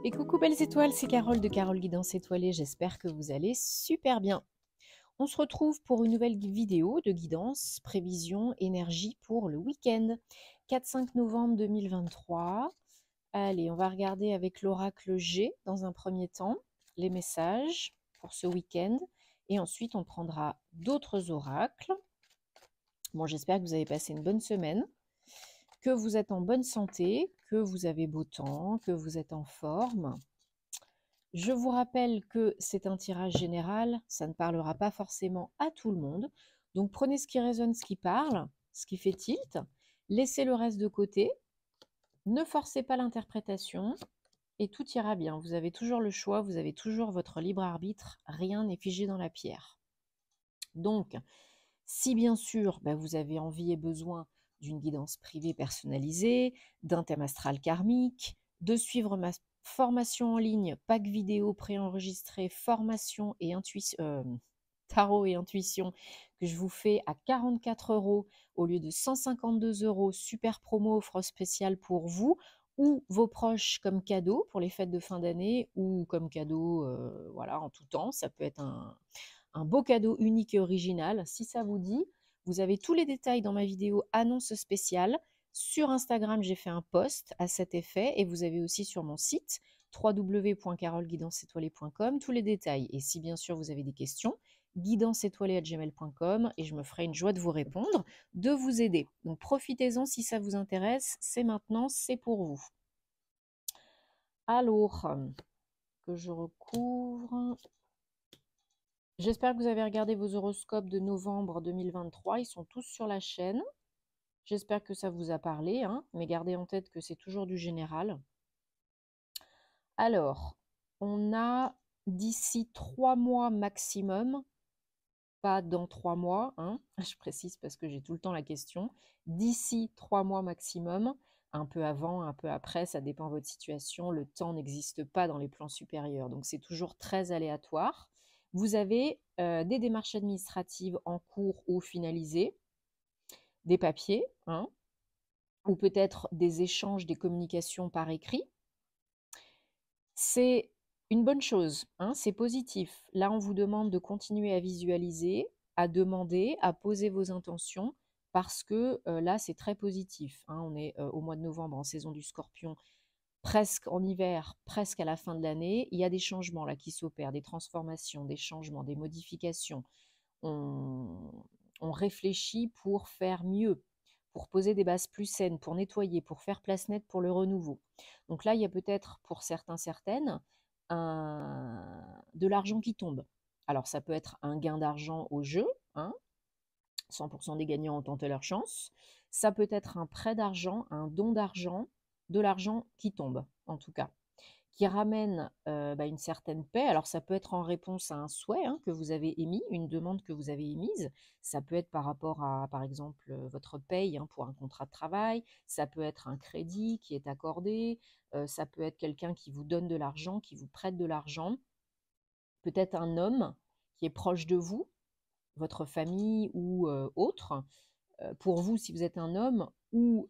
Et coucou belles étoiles, c'est Carole de Carole Guidance Étoilée, j'espère que vous allez super bien. On se retrouve pour une nouvelle vidéo de guidance, prévision, énergie pour le week-end, 4-5 novembre 2023. Allez, on va regarder avec l'oracle G dans un premier temps, les messages pour ce week-end, et ensuite on prendra d'autres oracles. Bon, j'espère que vous avez passé une bonne semaine, que vous êtes en bonne santé, que vous avez beau temps, que vous êtes en forme. Je vous rappelle que c'est un tirage général, ça ne parlera pas forcément à tout le monde. Donc prenez ce qui résonne, ce qui parle, ce qui fait tilt, laissez le reste de côté, ne forcez pas l'interprétation et tout ira bien. Vous avez toujours le choix, vous avez toujours votre libre arbitre, rien n'est figé dans la pierre. Donc, si bien sûr vous avez envie et besoin d'une guidance privée personnalisée, d'un thème astral karmique, de suivre ma formation en ligne, pack vidéo préenregistré, formation et tarot et intuition que je vous fais à 44 € au lieu de 152 €, super promo, offre spéciale pour vous ou vos proches comme cadeau pour les fêtes de fin d'année ou comme cadeau voilà, en tout temps. Ça peut être un beau cadeau unique et original. Si ça vous dit, vous avez tous les détails dans ma vidéo annonce spéciale. Sur Instagram, j'ai fait un post à cet effet et vous avez aussi sur mon site www.caroleguidancetoilée.com tous les détails. Et si bien sûr vous avez des questions, guidancetoilée@gmail.com et je me ferai une joie de vous répondre, de vous aider. Donc profitez-en si ça vous intéresse, c'est maintenant, c'est pour vous. Alors, que je recouvre. J'espère que vous avez regardé vos horoscopes de novembre 2023. Ils sont tous sur la chaîne. J'espère que ça vous a parlé, hein, mais gardez en tête que c'est toujours du général. Alors, on a d'ici 3 mois maximum, pas dans 3 mois, hein, je précise parce que j'ai tout le temps la question, d'ici 3 mois maximum, un peu avant, un peu après, ça dépend de votre situation, le temps n'existe pas dans les plans supérieurs, donc c'est toujours très aléatoire. Vous avez des démarches administratives en cours ou finalisées, des papiers, hein, ou peut-être des échanges, des communications par écrit. C'est une bonne chose, hein, c'est positif. Là, on vous demande de continuer à visualiser, à demander, à poser vos intentions, parce que là, c'est très positif, hein. On est au mois de novembre, en saison du Scorpion, presque en hiver, presque à la fin de l'année. Il y a des changements là qui s'opèrent, des transformations, des changements, des modifications. On, on réfléchit pour faire mieux, pour poser des bases plus saines, pour nettoyer, pour faire place nette pour le renouveau. Donc là, il y a peut-être pour certains, certaines, de l'argent qui tombe. Alors ça peut être un gain d'argent au jeu, hein, 100% des gagnants ont tenté leur chance. Ça peut être un prêt d'argent, un don d'argent, de l'argent qui tombe, en tout cas, qui ramène une certaine paix. Alors ça peut être en réponse à un souhait, hein, que vous avez émis, une demande que vous avez émise. Ça peut être par rapport à, par exemple, votre paye, hein, pour un contrat de travail. Ça peut être un crédit qui est accordé. Ça peut être quelqu'un qui vous donne de l'argent, qui vous prête de l'argent. Peut-être un homme qui est proche de vous, votre famille ou autre. Pour vous, si vous êtes un homme, ou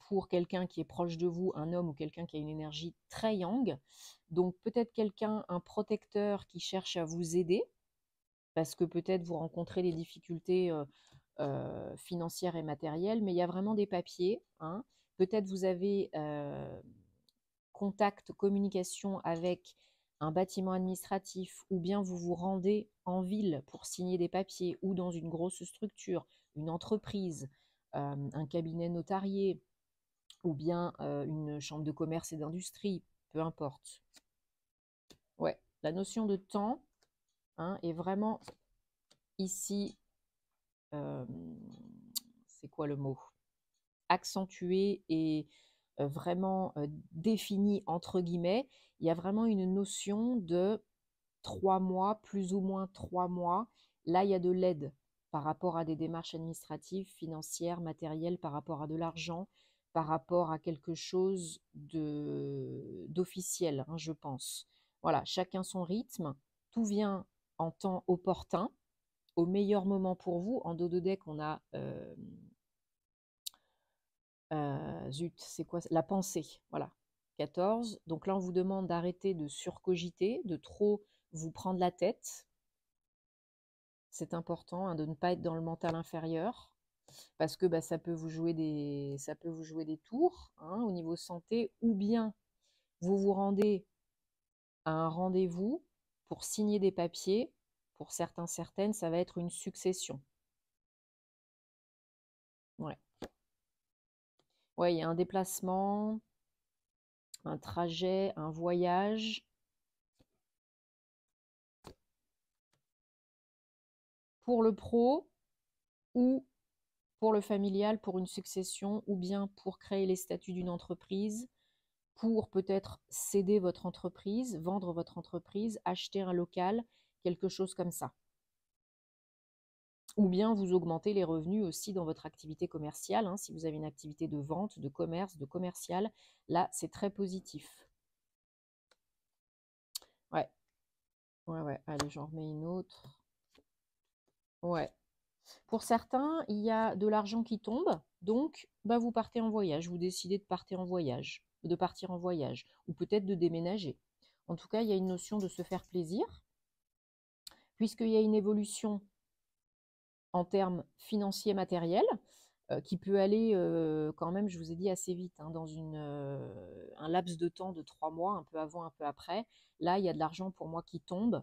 pour quelqu'un qui est proche de vous, un homme ou quelqu'un qui a une énergie très yang. Donc peut-être quelqu'un, un protecteur qui cherche à vous aider, parce que peut-être vous rencontrez des difficultés financières et matérielles, mais il y a vraiment des papiers, hein. Peut-être vous avez contact, communication avec un bâtiment administratif, ou bien vous vous rendez en ville pour signer des papiers, ou dans une grosse structure, une entreprise, un cabinet notarié, ou bien une chambre de commerce et d'industrie, peu importe. Ouais, la notion de temps, hein, est vraiment ici, euh, c'est quoi le mot? Accentuée et vraiment définie entre guillemets. Il y a vraiment une notion de 3 mois, plus ou moins 3 mois. Là, il y a de l'aide par rapport à des démarches administratives, financières, matérielles, par rapport à de l'argent, par rapport à quelque chose d'officiel, hein, je pense. Voilà, chacun son rythme. Tout vient en temps opportun, au meilleur moment pour vous. En dos de deck, on a zut, c'est quoi? La pensée. Voilà. 14. Donc là, on vous demande d'arrêter de surcogiter, de trop vous prendre la tête. C'est important hein, de ne pas être dans le mental inférieur parce que ça peut vous jouer des tours hein, au niveau santé, ou bien vous vous rendez à un rendez-vous pour signer des papiers. Pour certains, certaines, ça va être une succession. Ouais. Ouais, il y a un déplacement, un trajet, un voyage. Pour le pro ou pour le familial, pour une succession, ou bien pour créer les statuts d'une entreprise, pour peut-être céder votre entreprise, vendre votre entreprise, acheter un local, quelque chose comme ça. Ou bien vous augmentez les revenus aussi dans votre activité commerciale. Hein, si vous avez une activité de vente, de commerce, de commercial, là, c'est très positif. Ouais, ouais. Allez, j'en remets une autre. Ouais. Pour certains, il y a de l'argent qui tombe, donc vous partez en voyage, vous décidez de partir en voyage, ou peut-être de déménager. En tout cas, il y a une notion de se faire plaisir, puisqu'il y a une évolution en termes financiers matériels, qui peut aller quand même, je vous ai dit, assez vite, hein, dans un laps de temps de 3 mois, un peu avant, un peu après. Là, il y a de l'argent pour moi qui tombe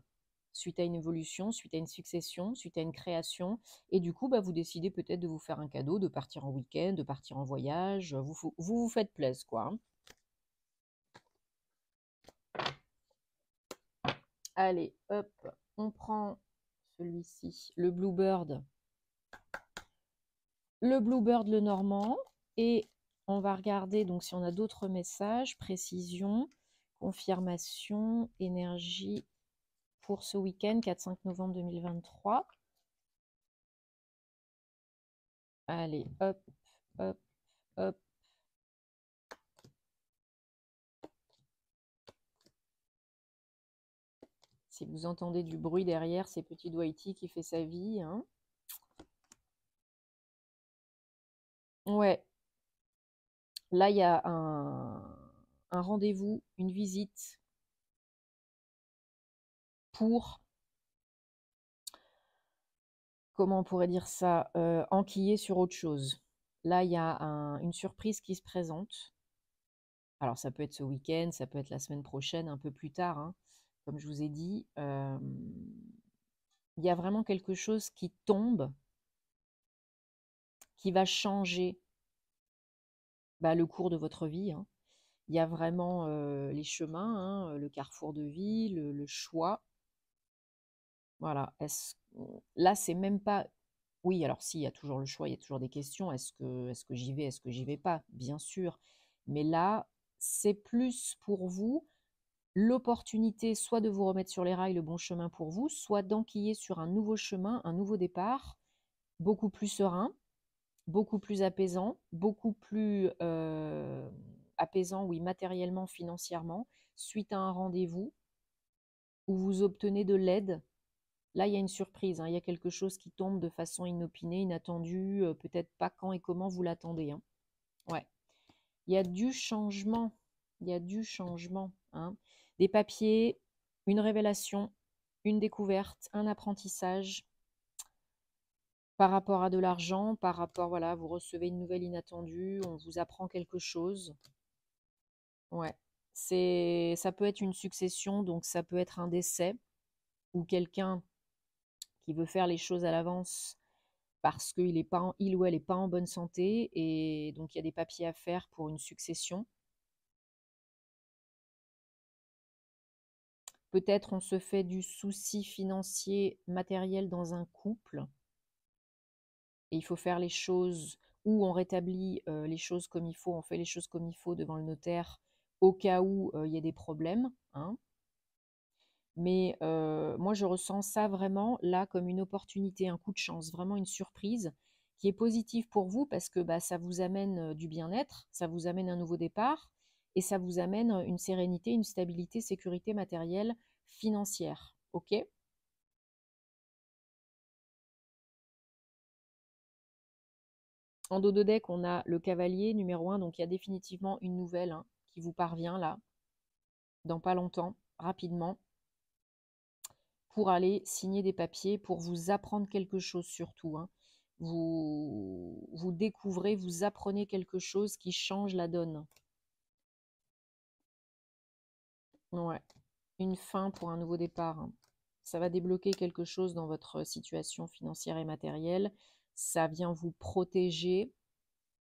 suite à une évolution, suite à une succession, suite à une création. Et du coup, vous décidez peut-être de vous faire un cadeau, de partir en week-end, de partir en voyage. Vous faites plaisir, quoi. Hein. Allez, hop, on prend celui-ci, le Bluebird. Le Bluebird, le normand. Et on va regarder donc si on a d'autres messages, précision, confirmation, énergie pour ce week-end, 4-5 novembre 2023. Allez, hop, hop, hop. Si vous entendez du bruit derrière, c'est Petit Dwighty qui fait sa vie. Hein. Ouais. Là, il y a un rendez-vous, une visite pour, comment on pourrait dire ça, enquiller sur autre chose. Là, il y a une surprise qui se présente. Alors, ça peut être ce week-end, ça peut être la semaine prochaine, un peu plus tard. Hein. Comme je vous ai dit, il y a vraiment quelque chose qui tombe, qui va changer le cours de votre vie. Hein. Il y a vraiment les chemins, hein, le carrefour de vie, le choix. Voilà. Là, c'est même pas. Oui, alors si, il y a toujours le choix, il y a toujours des questions. Est-ce que j'y vais, est-ce que j'y vais pas? Bien sûr. Mais là, c'est plus pour vous l'opportunité soit de vous remettre sur les rails, le bon chemin pour vous, soit d'enquiller sur un nouveau chemin, un nouveau départ, beaucoup plus serein, beaucoup plus apaisant, beaucoup plus apaisant, oui, matériellement, financièrement, suite à un rendez-vous où vous obtenez de l'aide. Là, il y a une surprise, hein, il y a quelque chose qui tombe de façon inopinée, inattendue, peut-être pas quand et comment vous l'attendez. Hein. Ouais. Il y a du changement, il y a du changement. Hein. Des papiers, une révélation, une découverte, un apprentissage par rapport à de l'argent, par rapport, voilà, vous recevez une nouvelle inattendue, on vous apprend quelque chose. Ouais. Ça peut être une succession, donc ça peut être un décès ou quelqu'un qui veut faire les choses à l'avance parce qu'il ou elle n'est pas en bonne santé et donc il y a des papiers à faire pour une succession. Peut-être on se fait du souci financier matériel dans un couple et il faut faire les choses ou on rétablit les choses comme il faut, on fait les choses comme il faut devant le notaire au cas où il y a des problèmes. Hein. Mais moi, je ressens ça vraiment là comme une opportunité, un coup de chance, vraiment une surprise qui est positive pour vous parce que ça vous amène du bien-être, ça vous amène un nouveau départ et ça vous amène une sérénité, une stabilité, sécurité matérielle, financière. OK? En dos de deck, on a le cavalier numéro 1, donc il y a définitivement une nouvelle hein, qui vous parvient là, dans pas longtemps, rapidement, pour aller signer des papiers, pour vous apprendre quelque chose surtout, hein. Vous découvrez, vous apprenez quelque chose qui change la donne. Ouais, une fin pour un nouveau départ, hein. Ça va débloquer quelque chose dans votre situation financière et matérielle. Ça vient vous protéger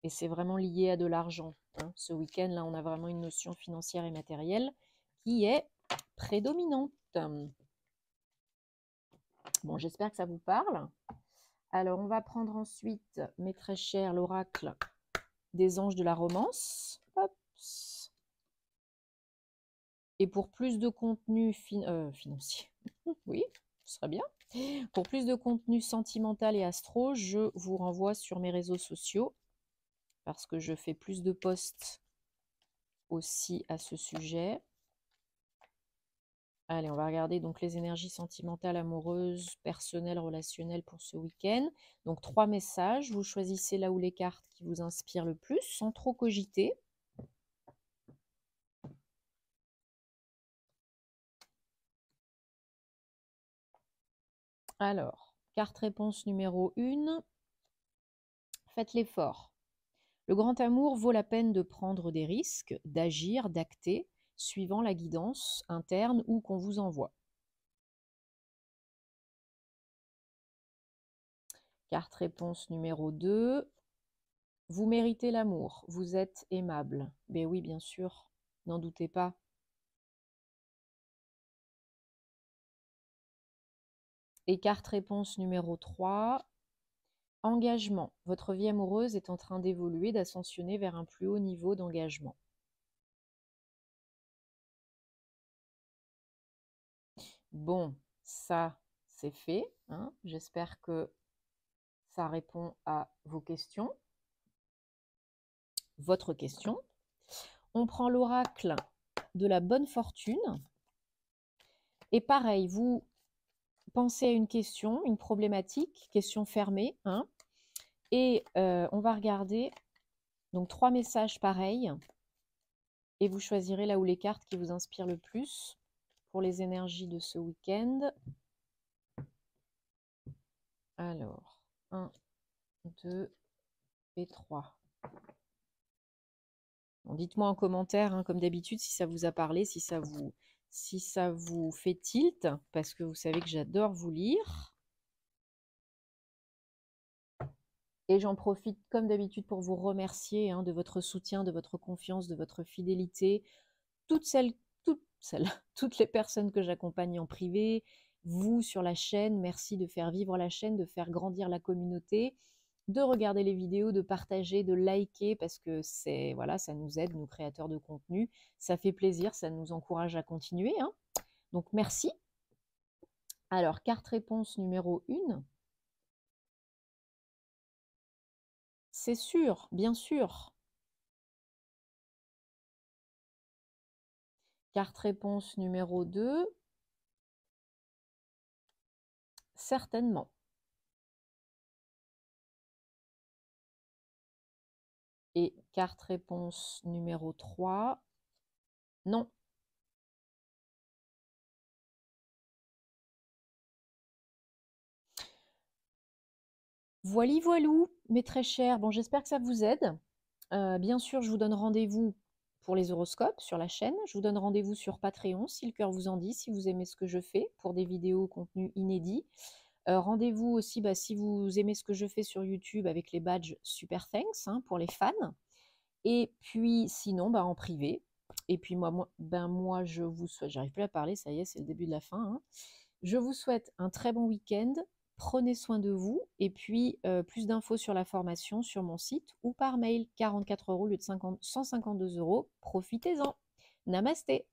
et c'est vraiment lié à de l'argent, hein. Ce week-end, là, on a vraiment une notion financière et matérielle qui est prédominante. Bon, j'espère que ça vous parle. Alors, on va prendre ensuite, mes très chers, l'oracle des anges de la romance. Hop. Et pour plus de contenu financier, oui, ce serait bien. Pour plus de contenu sentimental et astro, je vous renvoie sur mes réseaux sociaux parce que je fais plus de posts aussi à ce sujet. Allez, on va regarder donc les énergies sentimentales, amoureuses, personnelles, relationnelles pour ce week-end. Donc 3 messages, vous choisissez là où les cartes qui vous inspirent le plus, sans trop cogiter. Alors, carte réponse numéro 1, faites l'effort. Le grand amour vaut la peine de prendre des risques, d'agir, d'acter, suivant la guidance interne ou qu'on vous envoie. Carte réponse numéro 2, vous méritez l'amour, vous êtes aimable. Ben oui, bien sûr, n'en doutez pas. Et carte réponse numéro 3, engagement. Votre vie amoureuse est en train d'évoluer, d'ascensionner vers un plus haut niveau d'engagement. Bon, ça, c'est fait, hein. J'espère que ça répond à vos questions. Votre question. On prend l'oracle de la bonne fortune. Et pareil, vous pensez à une question, une problématique, question fermée, hein, et on va regarder donc 3 messages pareils et vous choisirez là où les cartes qui vous inspirent le plus pour les énergies de ce week-end. Alors, 1, 2 et 3. Bon, dites-moi en commentaire, hein, comme d'habitude, si ça vous a parlé, si ça vous fait tilt, parce que vous savez que j'adore vous lire. Et j'en profite, comme d'habitude, pour vous remercier, hein, de votre soutien, de votre confiance, de votre fidélité. Toutes les personnes que j'accompagne en privé, vous sur la chaîne, merci de faire vivre la chaîne, de faire grandir la communauté, de regarder les vidéos, de partager, de liker, parce que voilà, ça nous aide, nous créateurs de contenu. Ça fait plaisir, ça nous encourage à continuer, hein. Donc merci. Alors, carte réponse numéro 1. C'est sûr, bien sûr. Carte réponse numéro 2. Certainement. Et carte réponse numéro 3. Non. Voili voilou, mes très chers. Bon, j'espère que ça vous aide. Bien sûr, je vous donne rendez-vous pour les horoscopes sur la chaîne. Je vous donne rendez-vous sur Patreon, si le cœur vous en dit, si vous aimez ce que je fais, pour des vidéos contenu inédit. Rendez-vous aussi, si vous aimez ce que je fais sur YouTube, avec les badges Super Thanks, hein, pour les fans. Et puis, sinon, en privé. Et puis, moi je vous souhaite, j'arrive plus à parler, ça y est, c'est le début de la fin, hein. Je vous souhaite un très bon week-end. Prenez soin de vous. Et puis, plus d'infos sur la formation sur mon site ou par mail. 44 € au lieu de 152 €. Profitez-en. Namasté.